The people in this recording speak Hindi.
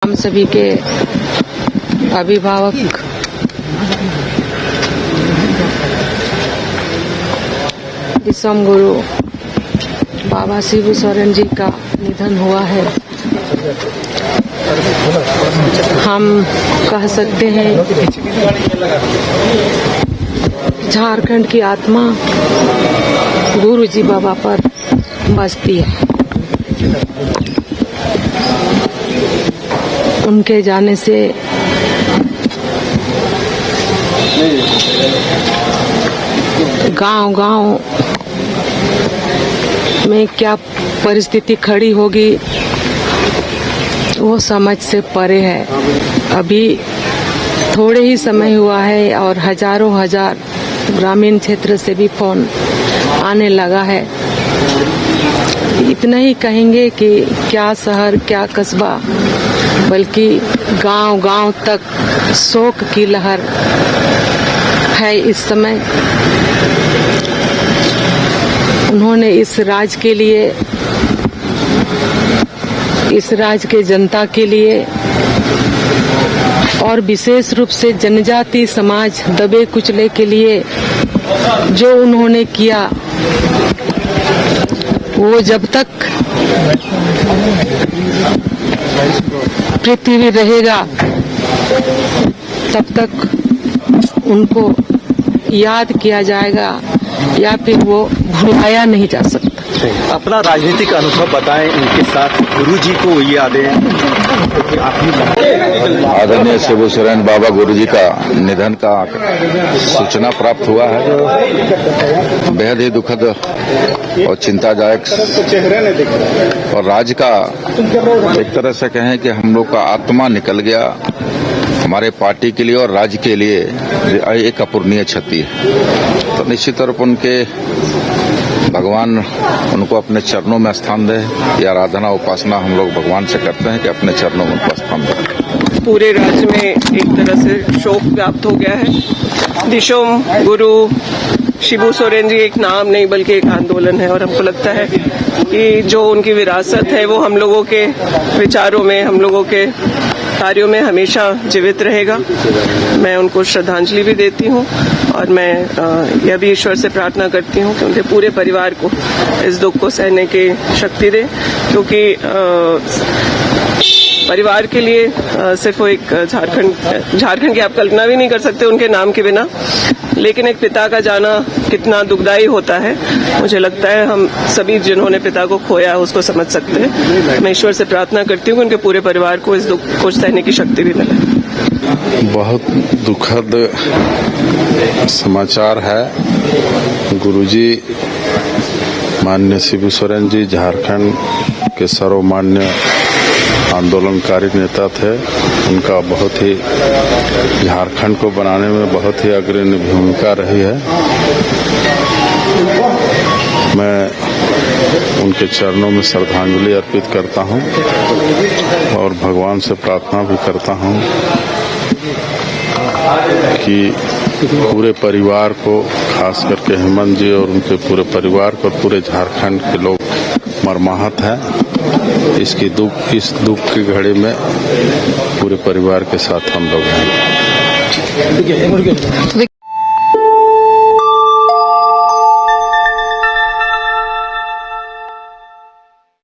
हम सभी के अभिभावक विश्वम गुरु बाबा शिबू सोरेन जी का निधन हुआ है। हम कह सकते हैं झारखंड की आत्मा गुरु जी बाबा पर बसती है। उनके जाने से गांव-गांव में क्या परिस्थिति खड़ी होगी वो समझ से परे है। अभी थोड़े ही समय हुआ है और हजारों हजार ग्रामीण क्षेत्र से भी फोन आने लगा है। इतना ही कहेंगे कि क्या शहर क्या कस्बा बल्कि गांव-गांव तक शोक की लहर है इस समय। उन्होंने इस राज्य के लिए, इस राज्य के जनता के लिए और विशेष रूप से जनजाति समाज दबे कुचले के लिए जो उन्होंने किया, वो जब तक पृथ्वी रहेगा तब तक उनको याद किया जाएगा या फिर वो भुलाया नहीं जा सकता। अपना राजनीतिक अनुभव बताएं, इनके साथ गुरुजी को ये यादें। आदरणीय शिबू सोरेन बाबा गुरुजी का निधन का सूचना प्राप्त हुआ है, जो बेहद ही दुखद और चिंतादायक और राज्य का एक तरह से कहें कि हम लोग का आत्मा निकल गया। हमारे पार्टी के लिए और राज्य के लिए एक अपूरणीय क्षति है। तो निश्चित तौर पर उनके भगवान उनको अपने चरणों में स्थान दे। ये आराधना उपासना हम लोग भगवान से करते हैं कि अपने चरणों में उनको स्थान दे। पूरे राज्य में एक तरह से शोक व्याप्त हो गया है। विश्वम गुरु शिबू सोरेन जी एक नाम नहीं बल्कि एक आंदोलन है, और हमको लगता है कि जो उनकी विरासत है वो हम लोगों के विचारों में, हम लोगों के कार्यों में हमेशा जीवित रहेगा। मैं उनको श्रद्धांजलि भी देती हूँ और मैं यह भी ईश्वर से प्रार्थना करती हूँ कि उनके पूरे परिवार को इस दुख को सहने की शक्ति दे, क्योंकि परिवार के लिए सिर्फ वो एक झारखंड की आप कल्पना भी नहीं कर सकते उनके नाम के बिना, लेकिन एक पिता का जाना कितना दुखदायी होता है, मुझे लगता है हम सभी जिन्होंने पिता को खोया उसको समझ सकते हैं। मैं ईश्वर से प्रार्थना करती हूँ कि उनके पूरे परिवार को इस दुख को सहने की शक्ति भी मिले। बहुत दुखद समाचार है। गुरुजी माननीय शिबू सोरेन जी झारखंड के सर्वमान्य आंदोलनकारी नेता थे। उनका बहुत ही झारखंड को बनाने में बहुत ही अग्रणी भूमिका रही है। मैं उनके चरणों में श्रद्धांजलि अर्पित करता हूं और भगवान से प्रार्थना भी करता हूं कि पूरे परिवार को, खास करके हेमंत जी और उनके पूरे परिवार को, पूरे झारखंड के लोग मर्माहत हैं। इस दुख की घड़ी में पूरे परिवार के साथ हम लोग हैं।